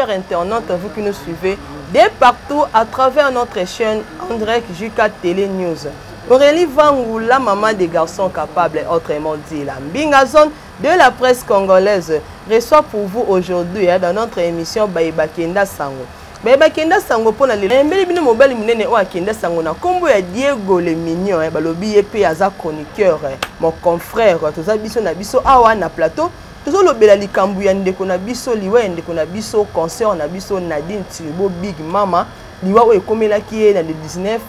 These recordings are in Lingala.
chers internautes, vous qui nous suivez de partout à travers notre chaîne en direct JK Télé News. Aurélie Vangou, la maman des garçons capables, autrement dit la Mbingazone de la presse congolaise, reçoit pour vous aujourd'hui dans notre émission Baïba Kenda Sango. Baïba Kenda Sango pour la Mbeli mobile munene o Kenda Sango na kombo ya Diego le mignon balobi epe aza chroniqueur mon confrère toza biso na biso awa na plateau tozo lobela likambu ya ndeko na biso liwa ya ndeko na biso concert na biso Nadine Tiribo Big Mama liwa o ekomelaki ye na le 19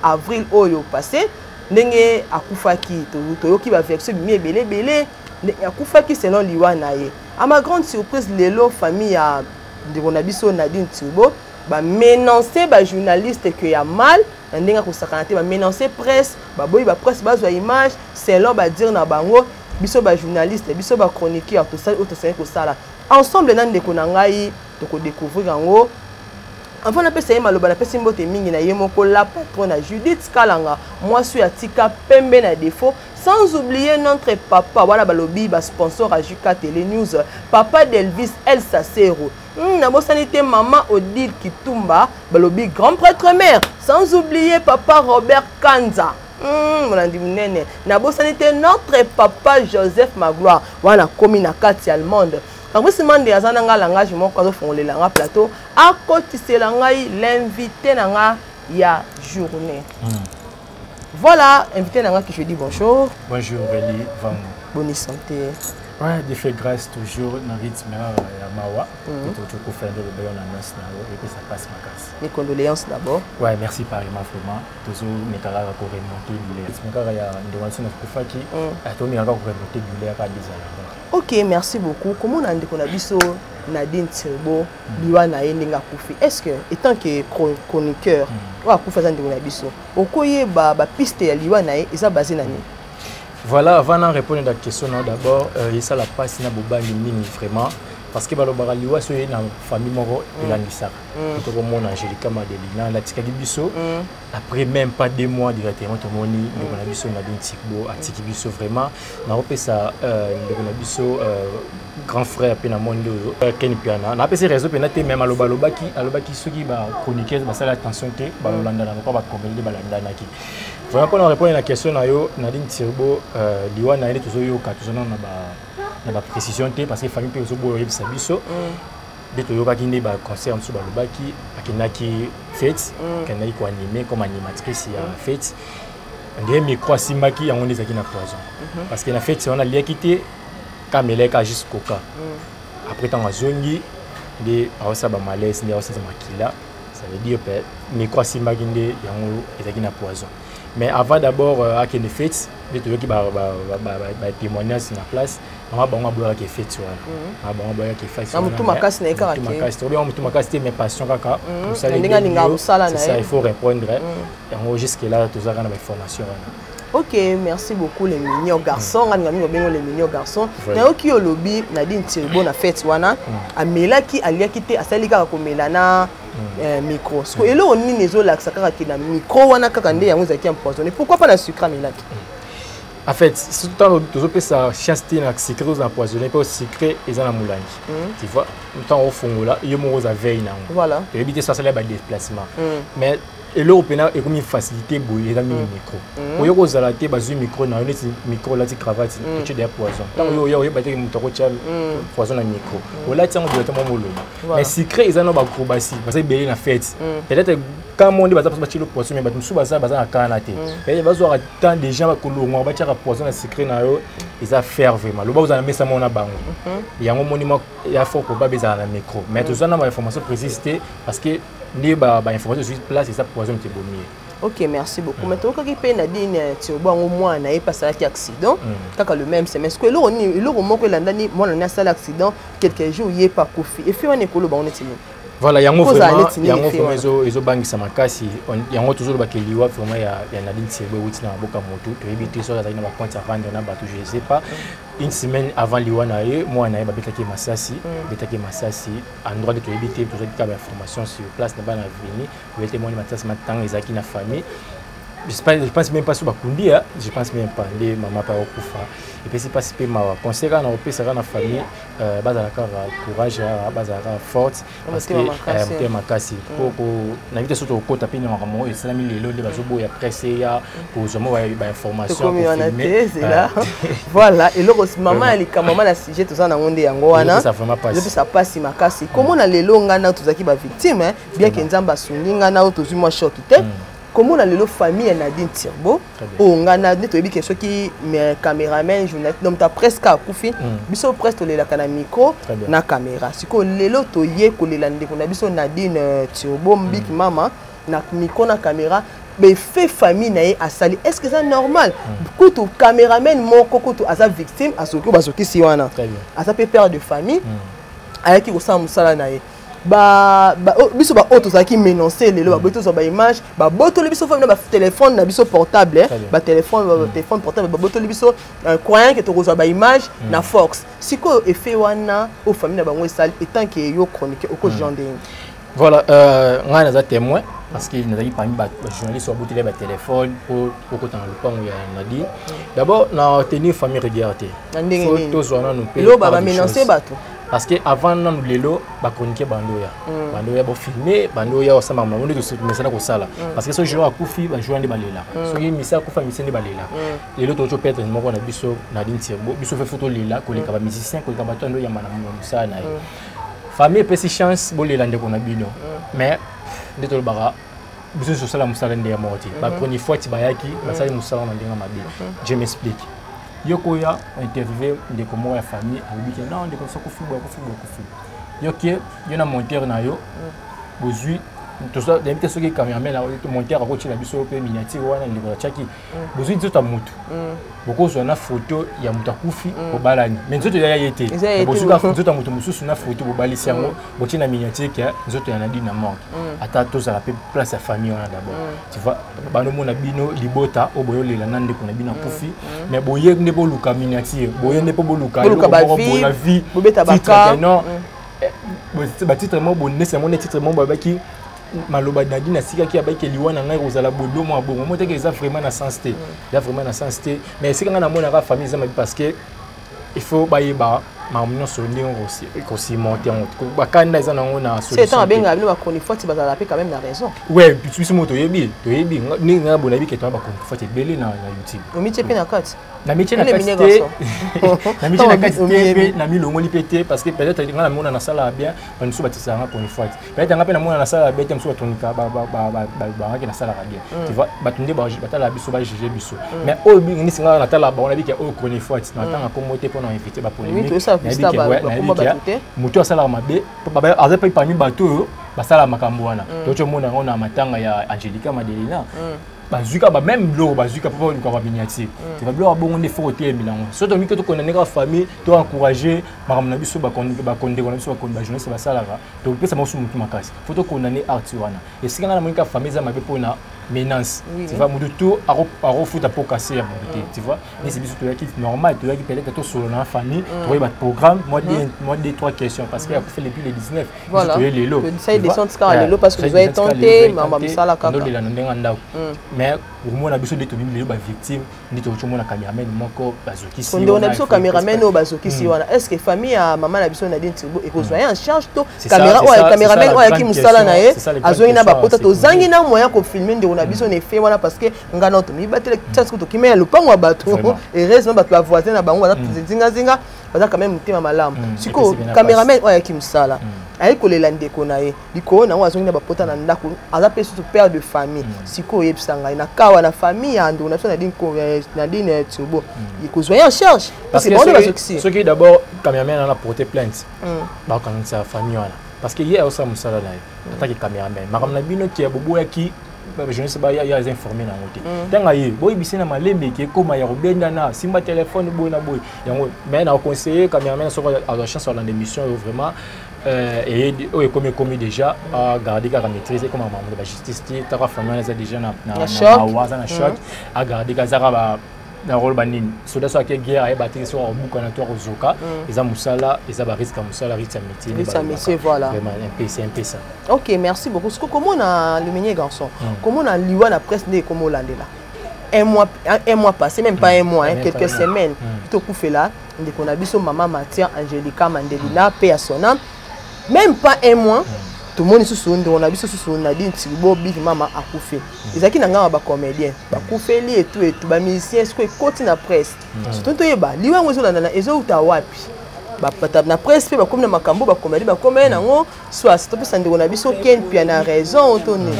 avril oyo passé ndenge akufaki toyoki ba version bimi ebele akufaki selon liwa na ye. À ma grande surprise lelo famille ya ndeko na biso Nadine Tiribo ba menacer ba journaliste que ya mal ndenge ko sakanate ba menacer presse ba boyi ba presse ba zo image selon ba dire na bango biso ba journaliste biso ba chroniqueur to ça auto c'est ko sala ensemble na ndeko na ngai to ko découvrir yango. Avant na pesa maloba na pesa mbote mingi na ye moko la patronne Judith Kalanga moi suis atika pembe na défaut sans oublier notre papa voilà balobi ba sponsor à JK Télé News papa d'Elvis El Sacero na bosanité maman Odile Kitumba balobi grand prêtre mère sans oublier papa Robert Kanza na bosanité notre papa Joseph Magloire voilà comme na kati allemande. Après ce moment de azananga langage mon kazo fongole langa plateau à côté c'est langai l'invité nanga ya journée. Voilà, invité nanga qui je dis bonjour. Bonjour Aurélie Vangou. Bonne santé. Ouais, de fait grâce toujours dans rythme ya mawa. Tu peux faire le bayon annonce et puis ça passe ma casse. Mes condoléances d'abord. Ouais, merci pareillement vraiment. Toujours nekala ko remonter du lait. Mekara ya ndwanso na kufaki. Ato mi ngaka ko remonter du lait ka bizala. OK, merci beaucoup. Comment on a dit qu'on a biso Nadine Tiribo liwa na yenga kufi. Est-ce que étant que chroniqueur wa kufa zande na biso okoye ba piste ya liwa na eza basé na ni? Voilà, avant de répondre à la question, d'abord, il y a la passe na bobangi mingi vraiment parce que balobara liwa so na famille moro elandisa. To ko mona Angelica Madelina la tikaki biso après même pas 2 mois directement to moni ndeko na biso Nadine Tiribo atiki biso vraiment na opesa ndeko na biso grand frère pe na monde Ken Piana na pesa réseau pe na te même alobaki soki ba chroniqueur ba sala attention te ba landa na ko ba komeli ba landa naki. Vraiment pour répondre à la question na yo Nadine Tiribo liwa na ele tozo yo ka tozo na ba précision te parce que famille pe zo boyo yebisa biso de to yo ka kinde ba concert so ba lobaki akinaki fête kanai ko animer comme animatrice ya fête ndé micro simaki yango ndezaki na poison parce que na fête on a liakité kameleka jusqu'au cas après tant azongi de awasa ba malaise ndi awasa makila ça veut dire que micro simaki ndé yango ezaki na poison. Mais avant d'abord à qu'il fait de tout qui va témoignage sur la place on va boire qui fait sur on va boire qui fait sur tout ma casse n'est pas tout ma casse mes passions kaka ça il faut répondre et jusque là tout ça dans information. OK, merci beaucoup les mignons garçons. Les mignons garçons. Na oki olobi Nadine Tiribo na fête wana amelaki aliakite asali kaka komelana micro. Parce que elo oni nezo laksa kaka ki na micro wana kaka nde yango zaki empoisonné. Pourquoi pas na sucre amelaki? En fait, c'est tout le temps que tu ça chasteté na sucre aux empoisonné pas sucré et ça na moulangi. Tu vois, tout temps au fond là, il y a mon rose veille na. Voilà. Pour éviter ça ça les déplacement. Mais et l'européen est comme une facilité bouillir dans le micro. Pour y cause la té bazu micro na une micro là ti cravate tu des poison. Tant yo battre mon toro chal poison na micro. Ou là tiens directement molo. Mais secret ils en ont ba acrobatie parce que belé na fête. Peut-être quand mon dit ba ça le poison mais ba musu ba ça na kana té. Et ba zo tant des gens ba kolongo ba tira poison na secret na yo ils a faire vraiment. Le ba vous en mettre ça mon na bango. Il y a un monument il y a fort probable ça na micro. Mais tout ça na information précise parce que ni ba information sur place et ça poison te bommier. OK, merci beaucoup. Maintenant quand il paye Nadine Tiribo au moins na pas ça qui accident kaka le même semestre que le moko landani moi on a ça l'accident quelques jours il est pas kofi et fait on écolo ba on est voilà yango vraiment ezo bangisa makasi yango toujours ba keliwa vraiment ya Nadine Tiribo wuti na boka moto to éviter ça na ba compte à vendre na ba tout je sais pas une semaine avant liwana ye moi na ba betaki masasi en droit de te éviter toujours des informations sur place na ba na venir pour témoigner masasi matang ezaki na famille je pense même pas sur Bakundi, je pense même pas les maman pas au Koufa. Et puis c'est pas si peu ma conseil quand on peut ça dans la famille, bazala courage, bazala forte parce que monter ma casse pour n'inviter surtout au côté puis non vraiment et ça mis les lots de bazobo et après c'est ya pour justement ba information pour filmer c'est là. Voilà et le maman elle est maman la sujet tout ça na onde yango wana. Ça vraiment passe. Depuis ça passe ma casse. Comment na lelo ngana tout ça qui ba victime bien que nzamba suninga na auto moi choc comment on a le famille Nadine Tirbo on a dit que ceux qui mes caméraman journaliste donc tu as presque à koufi biso presque les la kana micro na caméra si ko lelo to ye ko le lande ko na biso Nadine Tirbo mbik mama na micro na caméra mais fait famille na ye asali est-ce que c'est normal kutu caméraman moko kutu asa victime asoki basoki si wana asa pe père de famille ayaki ko sa musala na ye biso ba auto ça qui menoncer les ba boto so ba image ba boto le biso famille ba téléphone na biso portable ba téléphone portable ba boto le biso croyant que to ko ba image na Fox siko effet wana au famille na bango sale étant que yo chronique au ko genre voilà ngana za témoin parce qu'il n'a pas mis journaliste sur bout de téléphone pour côté dans le pan où il y a dit d'abord na tenir famille regardée photos wana nous payer ba menoncer bato parce que avant nous lelo ba chroniquer bandoya bo filmer bandoya osama mamu de ce message ko sala parce que ce jour akufi ba joindre balela so yi misa kufa misende balela lelo to perdre moko na biso Nadine Tirbo biso fait photo lela ko le ka ba musicien ko ka ba tondo ya mana musa na famille peut si chance bo lela ndeko na bino mais ndetolo bara biso so sala musala ndé ya moti ba chronique fois ti bayaki ba sala musala na ndenga mabe je m'explique yokoya interviewer de comment la famille a dit que non de comme ça kofi yoké yona monteur na yo bozui tout ça d'inviter ceux qui cameraman là monteur a coaché la biso pe miniature wana ndeko la chaki bozui nzoto mutu boko zo na photo ya mutu akufi obalani mais nzoto ya yete bozui ka nzoto mutu mususu na photo bobalisi yango bochi na miniature ki nzoto ya Nadine na mort ata to za la place ya famille wana d'abord tu vois bano mona bino libota oboyo lela nande ko na bino akufi mais boye ne bo luka miniature boye ne po luka la vie bobeta baka non ba titre mo bonne c'est mon titre mo babaki maloba Nadine asika ki abaki liwana ngai kozala bodo mo abongo mo teke eza vraiment na sensité il y a vraiment na sensité mais c'est quand na mona ka famille ça parce que il faut bayeba mamuno sondi on aussi monter on bakanda eza nango na solution c'est tant benga bino ba chronique forte bazala pe quand même la raison ouais puis moto yebi ni nga bona bi ke to ba chronique forte belé na YouTube o mi chepe na kati na métier na kati na métier na kati na mi longoli pété parce que peut-être nga na mona na sala bien on so batisa nga chronique forte peut-être nga pe na mona na sala bien so tonika ba nga na sala bien tu vois batunde ba batala biso ba juger biso mais o bi ni singa na tala ba on a bi ke o chronique forte na tanga commoté pour inviter ba polémique mutu asala mabe baba azape parmi bato basala makambo wana to mona ngona matanga ya Angelica Madelina bazuka ba même blo bazuka pour ko ba miniature tu vas blo bongo ne faut hotel milango so to miko to connaître la famille to encourager makamna biso ba konde kona biso ba konde ba jeunesse basala to pesa mo sumu makasi faut to connaître art wana et si ngana monika famille za mabe pona menace tu vois mudu tout aro futa pour casser ya bonité tu vois mais c'est biso to yaki normal to yaki peut-être to solo na famille to ba programme moi des trois questions parce qu'il a fait depuis le 19 voilà ça descend ska lelo parce que vous avez tenté mama misala kaka ndo lela ndenga ndako mais au moins la biso de tomi les victimes ndito chomona caméraman moko bazoki si on a biso caméraman o bazoki si wana est-ce que famille à maman la biso Nadine Tirbo et kozoya en charge to caméra ou caméraman o yaki musala na ye azoyi na bakota to zangi na moyen ko filmer ndeko na biso ne fait wana parce que ngana to mi batele chance to kimela lupango bato et heureusement bato ba voisin na bango baza zinga baza quand même mutema malamu siko caméraman o yaki musala ayi kolela ndeko na ye liko na wazongi na bapota na ndako aza pe surtout père de famille siko yebisanga na kawa na famille ando na Nadine Tirbo ikozwa en charge parce que ce qui d'abord caméraman a porté plainte ba quand sa famille wana parce que hier aussi musala na ye attaque caméraman makam na bino ki bobo yaki je ne sais pas il y a informé na ngote tanga ye boy bisena malembe ki koma ya robenda na simba téléphone boy na boy yango mais na conseiller caméraman sur la chance sur l'émission vraiment et comme déjà à garder la maîtrise comme maman de la justice qui ta famille là déjà na choc à garder Kazara na rôle banini soda so ke guerre ay battre sur au buka na to rozoka eza musala eza ba risque musala risque métier voilà vraiment un peu ça. OK, merci beaucoup. Comment on a le meunier garçon comment on a liwa na presse ne comment landela un mois passé, même pas un mois, quelques semaines. Tout coup là, on a vu son maman Mathia Angelica Mandelina, paix à son âme. Même pas un mois, tout le monde est sous on a vu on a dit Tibo Big Mama a coupé. Les acquis n'ont pas comédien, ba coupé li et tout, ba musicien, ce que côté na presse. Surtout to yeba, liwa ngozo na ezo utawapi. Ba pata na presse pe ba comme na makambo ba comédie ba comédie nango soit c'est peu sande on a vu so Ken puis na raison autonome.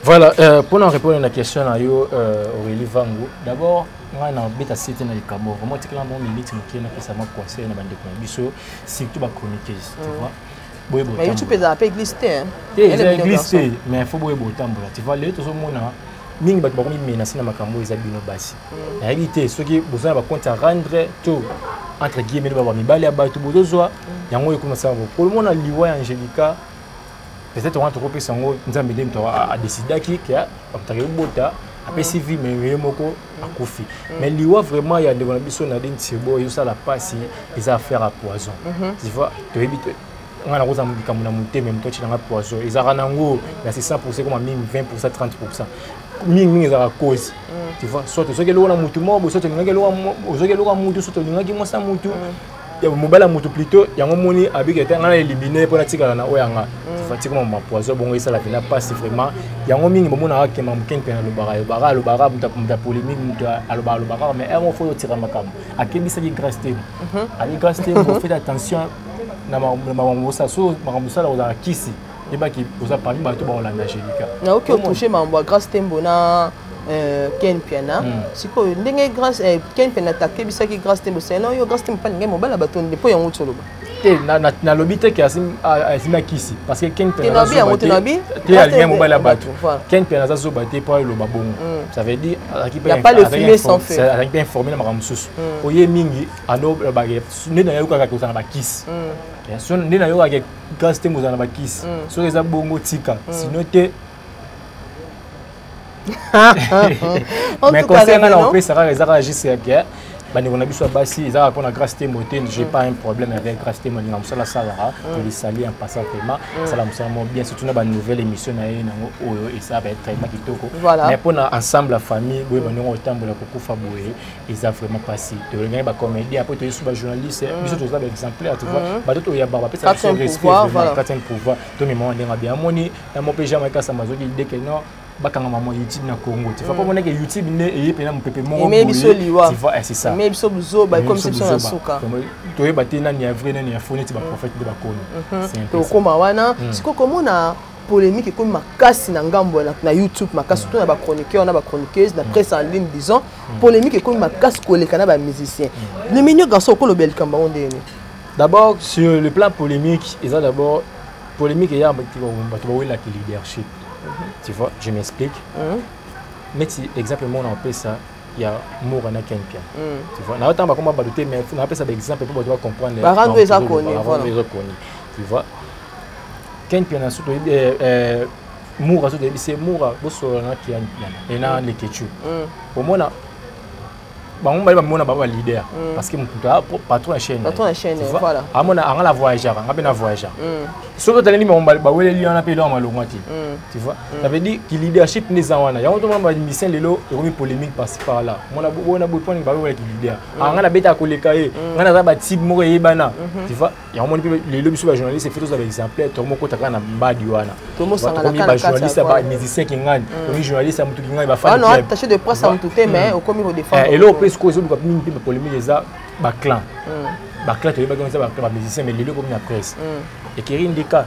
Voilà, pour nous répondre à la question Aurélie Vango, d'abord on a bêta cité na Ikamo, vraiment c'est clairement milite qui na ça m'a conseillé na bande de biso surtout ba chroniqueuse, tu vois. Mais YouTube est un peu glissé hein. Il est glissé, mais il faut boire tambola. Tu vois les autres mona mingi ba ba menacer na makambo ezabino basi. La réalité ce qui besoin ba compte à rendre tout entre guillemets ba mibali abatu bozozwa yango ekoma ça pour le monde liwa Angelica. Peut-être on va trouver ça nous amener à décider qui a obtenu bota après civil mais moko à Kofi mais liwa vraiment il y a des ambitions na din tibo yo ça la passe les affaires à poison tu vois tu évite on a la rose ambica mon monter même toi tu dans poison ils a nango là c'est 100% comme 20% 30% mingi za cause tu vois soit ce que lo na mutu mo soit ngake lo zo mutu soit ngaki mo sa mutu ya mobala mutu plutôt yango moni abiketa ngana éliminer pour la tika na oyanga fatigue mon poison bon ça la vina passe vraiment yango mingi bomona ka kema mken pena lo bara muta polémique muta aloba mais on faut tirer makam akebisa ki grâce temo ali grâce temo fait attention na mamusa so mamusa la oza kisi eba ki oza parmi bato ba Olanda Angelica na OK toucher mambo grâce tembo na Ken Piana siko ndenge grâce Ken Piana takebisa ki grâce tembo c'est non yo grâce tembo pas ngé mobala bato ndipo yango tsoloba te na lobite ki asima kisi parce que Ken Piana te ngé mobala bato Ken Piana za zo baté pour le babongo ça veut dire il y a pas le fumer sans feu ça a bien informé na makamsusu oye mingi ano ba ne na yo kaka ko na ba kisi so nde na yo ka grâce tembo za na ba kisi so eza bongo tika sinon te mais concernant on peut ça réagir c'est que bani on a biso basi ça pour la grâce tembo j'ai pas un problème avec grâce tembo ni ngam sala sala pour les saluer en passant vraiment ça la me bien surtout na nouvelle émission na ye nango oyo et ça va être très kitoko mais pour ensemble la famille boy bani on tambola ko kufa boye et ça vraiment passé de le ba comédie après tu es sur journaliste biso to ça exemplaire tu vois ba to ya ba ça c'est respect vraiment pouvoir to me monde nga bien moni na mo pe jamais ka ça mazoki idée que non bakanga maman YouTube na Congo tu vois pas mon que YouTube ne et pe na mpepe moko tu vois c'est ça mais biso buzo ba comme c'est na suka to yeba te na ni vrai na ni phone ti ba prophète de ba kono c'est un peu to koma wana siko komona polémique comme makasi na ngambo na YouTube makasi to na ba chroniqueur na ba chroniqueuse na presse en ligne disons polémique comme makasi koleka na ba musicien le meilleur garçon ko lo bel kamba onde d'abord sur le plan polémique ils ont d'abord polémique il y a ba la leadership. Tu vois, je m'explique. Mais si exactement on appelle ça, il y a Mourana Kenpia. Tu vois, on a autant comment baluter, mais on appelle ça d'exemple pour pouvoir comprendre. Tu vois, Kenpia n'a surtout Moura surtout c'est Moura, Bossona qui a et na les Ketchu. Pour moi, on va un leader parce que mon patron la chaîne voilà on la voyageur on a voyageur sauf que on va lui on appelle tu vois ça veut dire que leadership les awana ya on tomba mission lelo et polémique par par là on a beau point ba leader on a beta koleka on a ba type mo yebana tu vois ya on les biso ba journaliste fait tous avec exemplaire to mo kota kana mbadi wana to mo sanga na ba journaliste ba musicien qui ngani to journaliste a mutu qui ngani ba fa non attaché de presse à mutu mais au comme il défend et là parce que ils ont une polémique déjà ba clan tu vois comme ça ba musicien mais les comme la presse et qui indika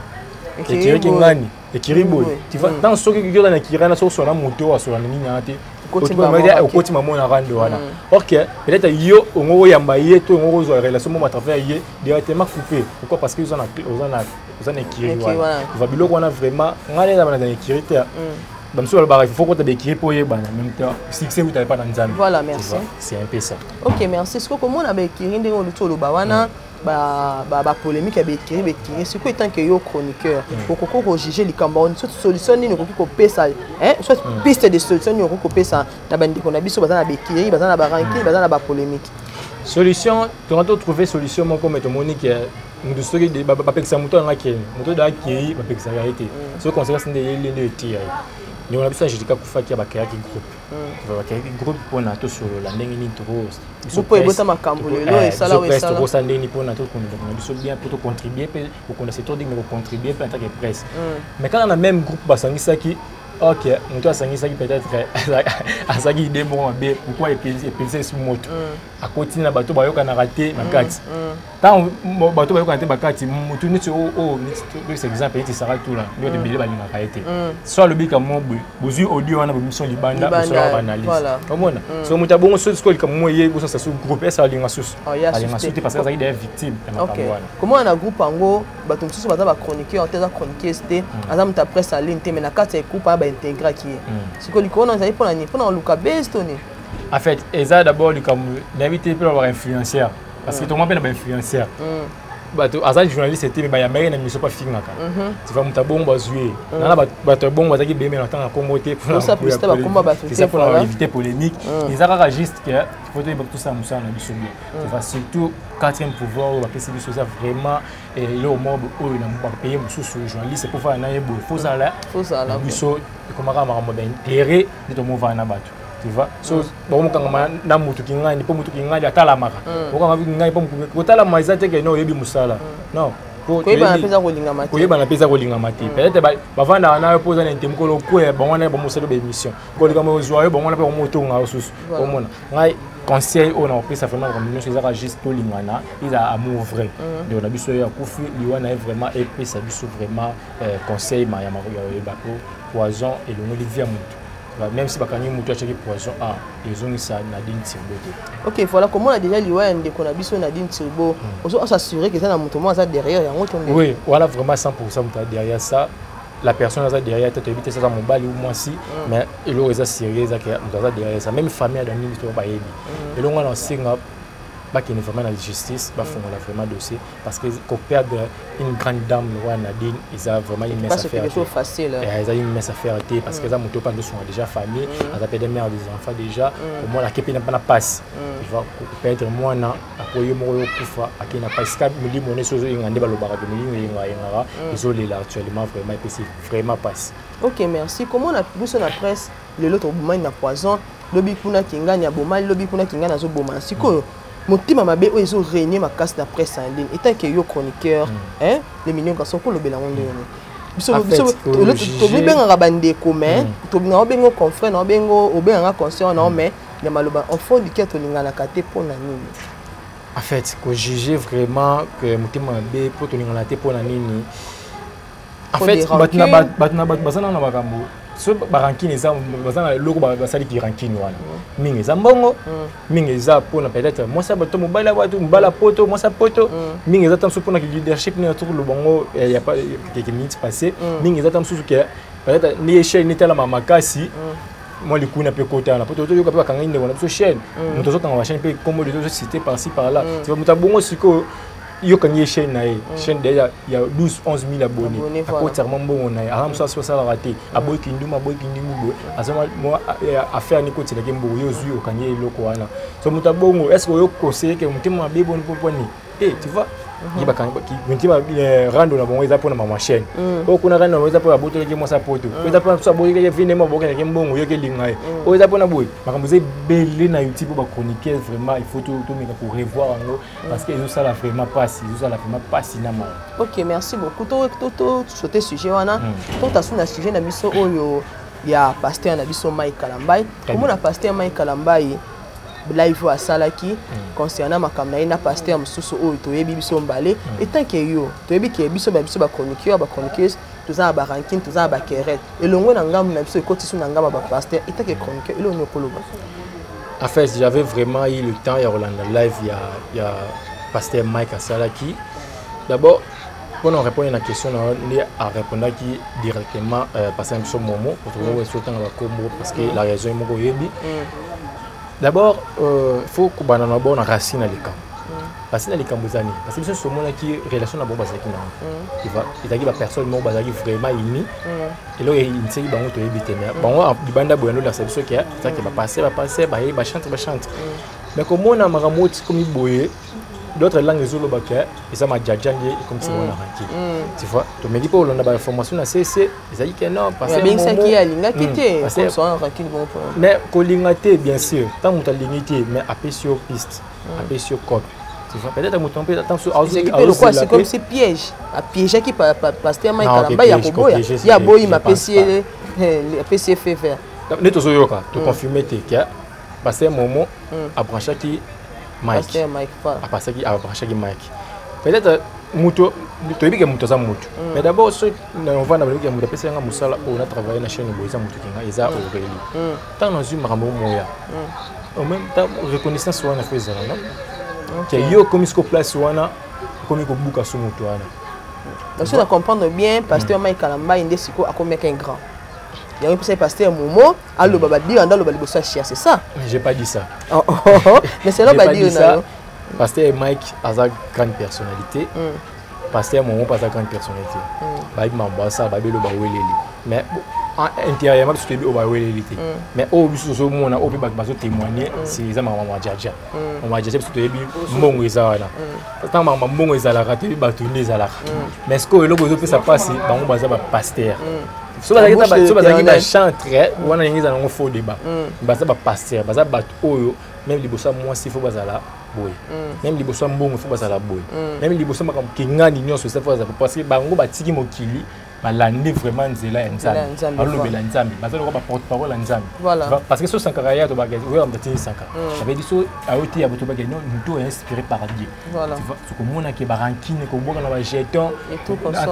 et qui ngani et qui riboy tu vois dans ce que qui dans qui rana sur la moto sur la ligne ate au côté maman na rando wana OK peut-être yo ngo yamba ye to ngo zo relation mo à travers ye directement coupé pourquoi parce que ils ont écrit va biloko wana vraiment ngale na écrit il faut que tu aies écrit pour y en même temps. Si tu n'avais pas dans le voilà, merci. C'est un peu ça. Ok, merci. Est-ce que comment on a écrit la polémique avec écrit c'est quoi tant que yo chroniqueur pour juger les Cameroun soit solution ni ko pesa soit piste de solution ni ko pesa na bandi ko na biso bazana bekiri bazana ba ranking bazana ba polémique solution tu vas trouver solution mon comme to monique nous story de ba pekisa moto na kene moto da ki ba pekisa arrêté ce conséquence de les tirer on a besoin de Angélica Koufa qui a bakaya qui groupe tu vas bakaya qui groupe pour na to sur la ndenge ni to vous pouvez bota makambo lelo et ça là ouais ça là ça ndenge ni pour na to qu'on a bien pour contribuer pour qu'on essaie de contribuer en tant que presse mais quand on a même groupe basangisa qui ok, nous avons peut-être à ça qui bon pourquoi il sur moto à côté na bateau bayo kana raté na kati tant bateau bayo kana bakati mutu ni c'est exemple il sera tout là nous de bilé balinga kaité soit le bic comme bozu audio wana mission libanda sur analyse comment so mutu bongo so ce que comme moi hier ça sur groupe ça alinga sous alinga sous parce que ça il est victime comment on a groupe ango bato msusu baza ba chroniqueur en tête chroniquer c'était azam ta presse en ligne mais na kati coupe intégrer qui c'est que l'icône on a pour Luka Bestoni en fait eza d'abord comme d'inviter pour avoir influenceur parce que tout le monde est influenceur bato aza journaliste était mais ya mère na mission pas finga ka tu vas muta bon bazuer na bato bon bazaki bemé na temps commoté pour ça pour ba combat bato c'est ça pour éviter polémique ils a juste que faut dire tout ça musa na biso bien tu vas surtout quatrième pouvoir ou la PCB ça vraiment et le mob o na pas payer mususu journaliste pour faire na yebo faut ça là biso comment ka mara moba intérêt de ton mouvement na bato tu vois so bon kanga na mutu kinga ni po mutu kinga ya tala maka ko kanga kinga po ko tala maiza te ke no yebi musala non ko yeba na pesa ko linga mati ko yeba na pesa ko linga mati peut-être ba vanda na posa na ntemko lo ko ba wana ba musala be émission ko linga mo joyeux ba wana pe moto nga osusu ko mona ngai conseil on a pris ça vraiment comme nous c'est juste to lingana il a amour vrai donc na biso ya kufi liwana vraiment et puis ça biso vraiment conseil ma ya bako poison et le olivier mutu même si bakani mutu achaki poison ils ont ça Nadine Turbo. OK, voilà comment on a déjà lié un qu'on a biso Nadine Turbo. On s'assurer que ça na mutu moi ça derrière ya ngoto. Oui, voilà vraiment 100% derrière ça. La personne là derrière tu éviter ça mon bali ou moi si mais il aurait ça sérieux ça derrière ça même famille dans une histoire pas yebi. Et là on a singa bah qui est vraiment dans la justice bah font vraiment dossier parce que qu'on perdre une grande dame roi Nadine ils a vraiment une messe à faire. C'est quelque chose facile. Ils a une messe à faire parce que ça moto pas de sont déjà famille, ils a des mères des enfants déjà pour moi la kepi n'a pas passe. Il va perdre moi na apoyer moi kufa akina parce que me dit mon chose ngande balobara de me ngara désolé là actuellement vraiment c'est vraiment passe. OK, merci. Comment on a vu sur la presse le l'autre bouma na poison lobi kuna kinga nya boma lobi kuna kinga na zo boma siko motima mabe o ezo régner ma casse la presse en ligne étant que yo chroniqueur hein les millions garçons ko lobela ngondo biso to benga rabande commun to benga bengo confrère na bengo obenga conseiller na mais ya maloba en fond du keto linga na kate pour na nini en fait ko juger vraiment que motima mabe pour to linga na te pour na nini en fait batna basana na bakambo so barankine eza bazana loko basali ki rankine wana mingi za mbongo mingi za pona peut-être moi ça bato mobala bato mobala poto moi ça poto mingi za tamso pona ki leadership ni autour le bongo il y a pas quelques minutes passées mingi za tamso que peut-être ni échelle ni tela makasi moi le coup n'a pas côté na poto yo ka pa kanga inde wana so chaîne nous zo kanga chaîne pe comme les autres cités par-ci par-là tu vas mutabongo siko yo kanye chaîne na chaîne déjà il y a 12 11 000 abonnés à côté vraiment bon na aram ça ça raté aboy kinduma boy kindimu azama moi affaire ni côté la gembo yo zui o kanye loko wana so mutabongo est-ce que yo conseiller que mutima be bon poponi tu vois il va quand mutima rando na bon eza pona ma chaîne o kuna rando eza pona boto ke moi ça poto eza pona ça boy ke vine mo boka ke mbongo yo ke linga o eza pona boy makambuze belé na YouTube ba chroniquer vraiment il faut tout meka pour revoir ngo parce que ça la vraiment pas ils ont la vraiment pas cinéma. OK, merci beaucoup. To sauter sujet wana. Donc ta suna sujet na biso oyo ya pasteur na biso Mike Kalambai. Comment na pasteur Mike Kalambai live à Salaki concernant makamna na pasteur mususu oyo to yebi biso mbale et tant que yo to yebi ke biso ba chroniqueur ba chroniqueuse toza ba ranking toza ba keret et longo na ngam na biso ekoti suna ngam ba pasteur et tant que chroniqueur ilo nyokoloba. En fait, j'avais vraiment eu le temps, il y a Rolanda Live, il y a pasteur Mike Salaki. D'abord, pour nous répondre à la question, on a répondu directement passer un peu moment pour trouver ce temps parce que la raison est mon goyebi. D'abord, il faut que nous ayons une racine à l'écart. Racine à l'écart, parce que ce moment qui relation à bon bazaki na. Tu vois, il y a des personnes qui bazaki vraiment unis. Et là, il y a une série de gens qui ont évité. Bon, du banda boyano la service qui ça qui va passer, va chanter. Mais comme on a maramot comme boyé d'autres langues les autres baké et ça m'a déjà comme si on a ranké tu vois to me dis pas on a ba formation na CC ils a dit que non parce que bien ça qui a linga kité comme ça on ranké bon point mais ko lingaté bien sûr tant on t'a limité mais après sur piste après sur code tu vois peut-être à mouton peut attention c'est comme c'est piège à piéger qui pasteur Mike Kalamba ya koboya ya boyi ma PC fait faire ne to zoyoka to confirmer te que pasteur Momo a branché qui Mike pasteur Mike pas a passé qui a branché qui Mike peut-être muto to bi que muto za muto mais d'abord on va na que muto PC nga musala on a travaillé na chaîne boyi za muto kinga eza Aurélie tant dans une marambo moya en même temps reconnaissance wana fait ça non que yo comme ce place wana comme ko buka so muto wana donc on comprendre bien pasteur Mike Kalamba inde siko a comme un grand il y a un pasteur Momo allo baba dire ndalo bali bossa chia c'est ça mais j'ai pas dit ça mais c'est là baba dire ça pasteur Mike a sa grande personnalité pasteur Momo pas sa grande personnalité ba mambasa ba belo ba weleli mais intérieurement parce que on va weleli mais au biso so mona au pe ba so témoigner c'est ça maman jaja on va jaja parce que yebi mbongo ezala tant maman mbongo ezala raté ba tourner ezala mais ce que le bozo peut ça passer ba on baza ba pasteur so ba ba chantre wana yingiza ngo faux débat baza ba pasteur baza ba oyo même libosa moi si faut bazala boy même libosa mbongo faut bazala boy même libosa makam kingani nyonso ça faut parce que bango batiki mokili balandi vraiment nzela ya nzambe balobela nzambe bazali ko ba porte-parole ya nzambe parce que so sankara ya to ba oyo amtati sankara j'avais dit so aoti ya boto ba non nous inspiré par Dieu voilà tu vois ce que mona ke barankine ko boka na ba jeton et tout comme ça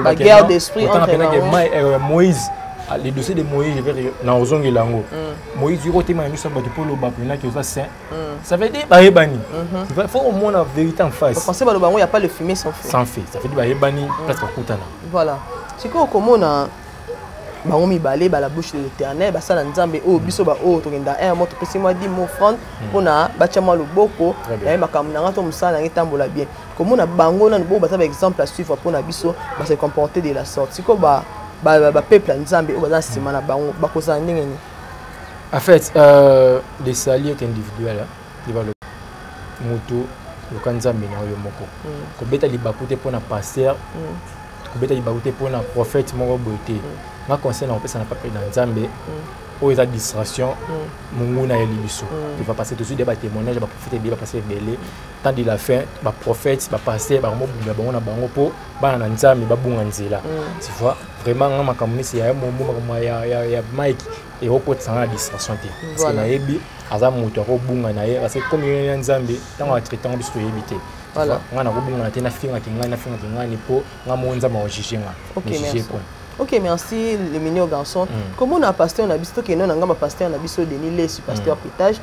ba guerre d'esprit entre Moïse les dossiers de Moïse je vais na ozongi lango Moïse yiko tema ya miso ba to polo ba pena que ça saint ça veut dire ba ebani il faut au moins la vérité en face parce que ba bango il y a pas le fumer sans feu ça fait dire ba ebani presque kutana voilà c'est quoi komona bango mibale ba la bouche de l'Éternel ba sala nzambe o biso ba o to ngenda un moto pesi moi 10 mots offrande pona ba tchama loboko ya makambo na ngato musala ngi tambola bien komona bango na bo ba ta exemple à suivre pona biso ba se comporter de la sorte c'est quoi ba peuple nzambe o ba za sima na bango ba ko sa ndenge ni en fait les saliers individuels il va le moto le kanzambe na yo moko ko beta libakute pona pasteur kubeta libakute pour un prophète mon beauté ma conseil na opesa na papier dans nzambe o eza distraction munguna ya libiso il va passer tout de suite des témoignages va profiter bien va passer belé tant de la fin ba prophète ba passer ba mo bunga bango na bango po ba na nzambe ba bunga nzela tu vois vraiment nga makamuni c'est ya momo ya Mike et au côté ça la distraction parce que na yebi aza moto ko bunga na ye parce que comme ya nzambe tant à traitant biso éviter voilà on a robunga na finga kingani po nga monza ma ojishinga OK merci OK merci le mignon garçon comment on a pasteur on a biso que non nga pasteur on a biso Denis les pasteur pétage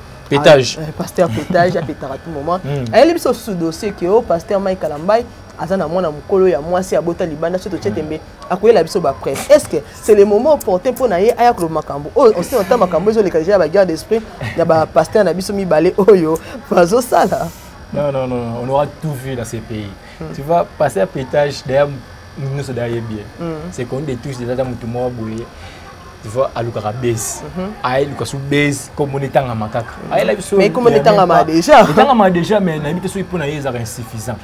pasteur pétage à pétara tout moment elle biso sous dossier que au pasteur Mike Kalamba azana mwana mukolo ya mwasi abota libanda soto chetembe akoyela biso ba presse est-ce que c'est le moment opportun pour na ye aya ko makambo on sait on makambo zo le kaja ba garde d'esprit ya ba pasteur na biso mibale oyo fazo sala. Non, on aura tout vu dans ces pays. Tu vas passer à pétage derrière nous, c'est derrière bien. C'est qu'on détouche déjà dans tout le monde. Tu vois, à l'Ukara base. À l'Ukasu base, comme on est en Makaka. Mais comme on est en Makaka déjà. On est en Makaka déjà, mais n'habite sur pour naïs est insuffisant.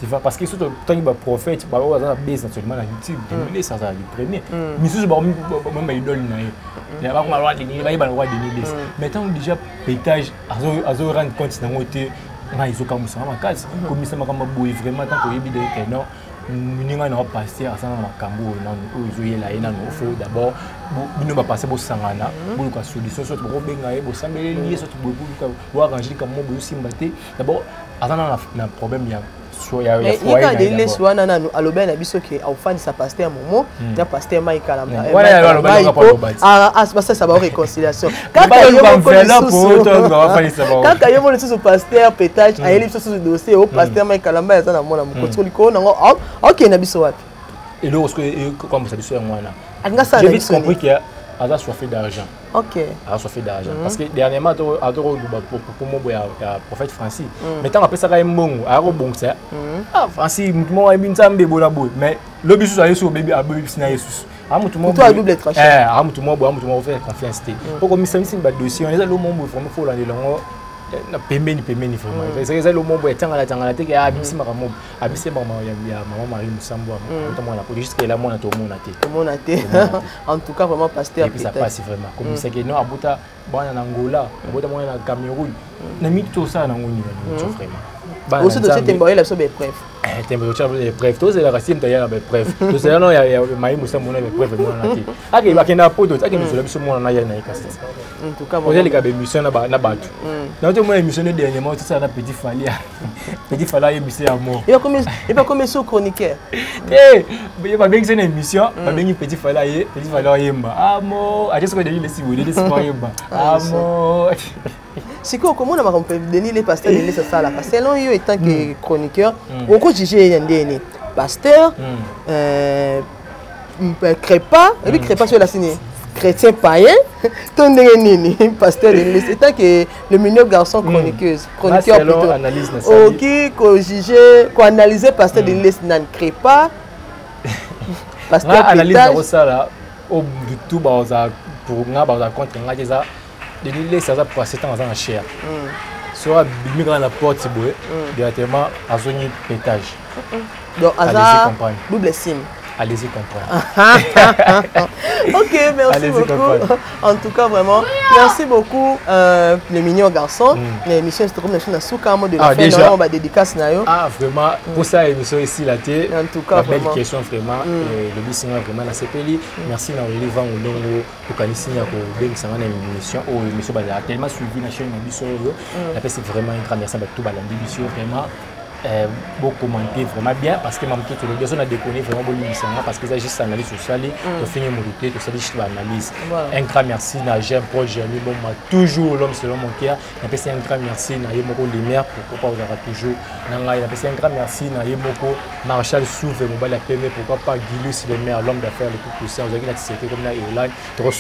Tu vois, parce que surtout quand il va prophète, bah on a base naturellement la YouTube. Il est ça le premier. Mais surtout bah même il donne naïs. Il y a pas comme roi Denis, il va le roi Denis. Maintenant déjà pétage, à zo rendre compte dans côté. Ils ont commencé à casa, comme ça m'a vraiment tant que yebi de que non, nous n'avons pas passé à ça dans Makambo, non, ils ont là et non, faut d'abord, nous va passer pour sangana, pour que solution soit pour bengaye, pour s'améliorer lié soit pour arranger comme moi pour aussi m'atter. D'abord, à ça on a problème il mais il y a des les soins à l'auberge à biso qui au fan ça pasteur Momo il y a pasteur Mike Kalamba ça va réconciliation quand il y a mon sous pasteur pétage à élire sous dossier au pasteur Mike Kalamba ça na mona mukotiko liko na OK na biso wapi et là comme ça biso ya mwana j'ai vite compris qu'il y a à soif d'argent. OK. À soif d'argent parce que dernièrement adoro pour moi ya prophète Francis. Mais tant après ça ka mbongo, a reboncer. Ah Francis mutumo wa binzambe bona boy mais le bisu ça yesu bébé aboyi sina yesu. Ah mutumo toi double tranchant. Ah mutumo faire confiance té. Pour comme ça ba dossier on est là le monde vraiment faut là longo na pembeni vraiment c'est ça le mot boy tanga la te ya abisi maramob abisi maman ya maman Marie Musambo notamment la police jusqu'à la mona to mona te en tout cas vraiment pasteur et puis ça passe vraiment comme ça que non abuta bana na Angola abuta mona na Cameroun na mito ça na ngoni vraiment aussi de cette emboyer la so be preuve tembo cha be preuve to c'est la racine ta ya be preuve to c'est non ya Marie Musambo na be preuve mona na te ake ba kenda poto ake miso la biso mona na ya na ikasi en tout cas vous allez garder émission na batu na to moi émission dernièrement tout ça na petit Fally émission à mort il va comme ce chroniqueur il va bien que c'est une émission va bien petit Fally yemba amo a juste que Denis si vous Denis pas yemba amo c'est quoi comment on peut Denis les pasteurs Denis ça là parce que non il étant que chroniqueur on peut juger Denis pasteur crépa et puis crépa sur la signé chrétien païen, ton nini, pasteur de l'église, étant que le mignon garçon chroniqueur plutôt, qui juger, analyser pasteur de l'église n'en crée pas, pasteur analyse ça là, au tout pour nga contre nga déjà, de l'église ça va passer temps en chair, soit bimigre la porte boue, directement à zone pétage, donc à double sim. Allez-y comprendre. Ok, merci beaucoup. En tout cas, vraiment, merci beaucoup, les mignons garçons. L'émission, c'est comme la souka de la fin, on va dédicace. Ah, vraiment, pour ça, l'émission ici, la télé. En tout cas, belle question, vraiment. Le bissin, vraiment, la CPLI. Merci, Naouli Van Oulongo, pour qu'on ait signé une émission. Oh, l'émission, a tellement suivi la chaîne, c'est vraiment un grand merci à tout le monde, vraiment. Beaucoup commenté vraiment bien parce que même tout le monde a déconné vraiment beaucoup l'émission parce que c'est juste analyse sociale de finir mon tout ça juste l'analyse un grand merci à Jean Paul Jérémy bon toujours l'homme selon mon cœur et c'est un grand merci à Yemoko Lumière pourquoi pas vous aura toujours c'est un grand merci à Yemoko Marshall Souve mon la premier pourquoi pas Guilus le maire l'homme d'affaires le tout poussé vous avez la société comme là Irlande trop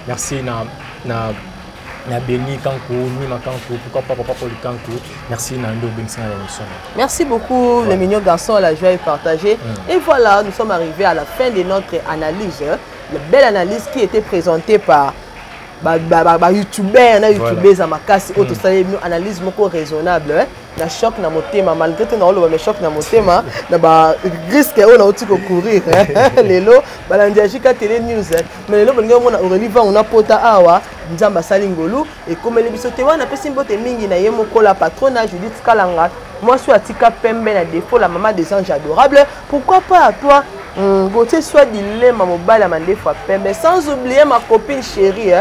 merci na Béni Kankou, Nima Kankou, pourquoi pas Papa Paul Kankou. Merci Nando Benson à l'émission. Merci beaucoup les mignons garçons, la joie est partagée. Et voilà, nous sommes arrivés à la fin de notre analyse. La belle analyse qui était présentée par youtubeur, youtubeurs à Makasi, autre analyse beaucoup raisonnable. Na choc na motema malgré tout na olo ba choc na motema na ba risque on a aussi courir lelo balandia jika télé news mais lelo bongo mona Aurélie va on a pota awa nzamba salingolu et comme les bisoté wana pesi mbote mingi na yemo kola patronage Judith Kalanga moi suis atika pembe na défaut la maman des anges adorables pourquoi pas à toi Gauthier soit dilemme mobile à mandefo pembe sans oublier ma copine chérie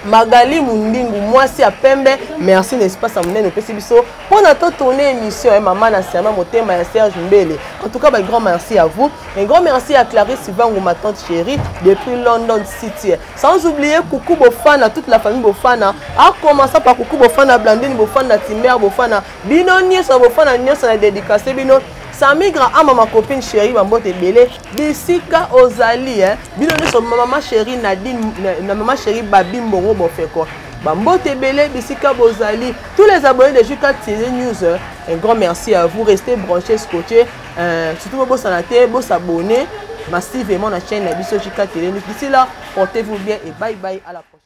Magali Mundingu, moi si à Pembe, merci n'est-ce pas ça me donne au biso. Pour notre tournée émission, maman na Siama Motema et Serge Mbele. En tout cas, un grand merci à vous. Un grand merci à Clarisse Ivango, ma tante chérie, depuis London City. Sans oublier Coucou Bofana, toute la famille Bofana. A commencer par Coucou Bofana, Blandine Bofana, Timber Bofana. Bino Niesa Bofana, Niesa dédicacé Bino. Ça migre à ma copine chérie, Bambote Belé, Bissika Ozali, Bino Niesa maman chérie Nadine, maman chérie Babi Mbongo Bofeko. Bambote Belé, Bissika Bozali, tous les abonnés de Juka TV News, un grand merci à vous. Restez branchés, scotchés, surtout vos sanatés, vos abonnés, massivement la chaîne Juka TV News. D'ici là, portez-vous bien et bye bye à la prochaine.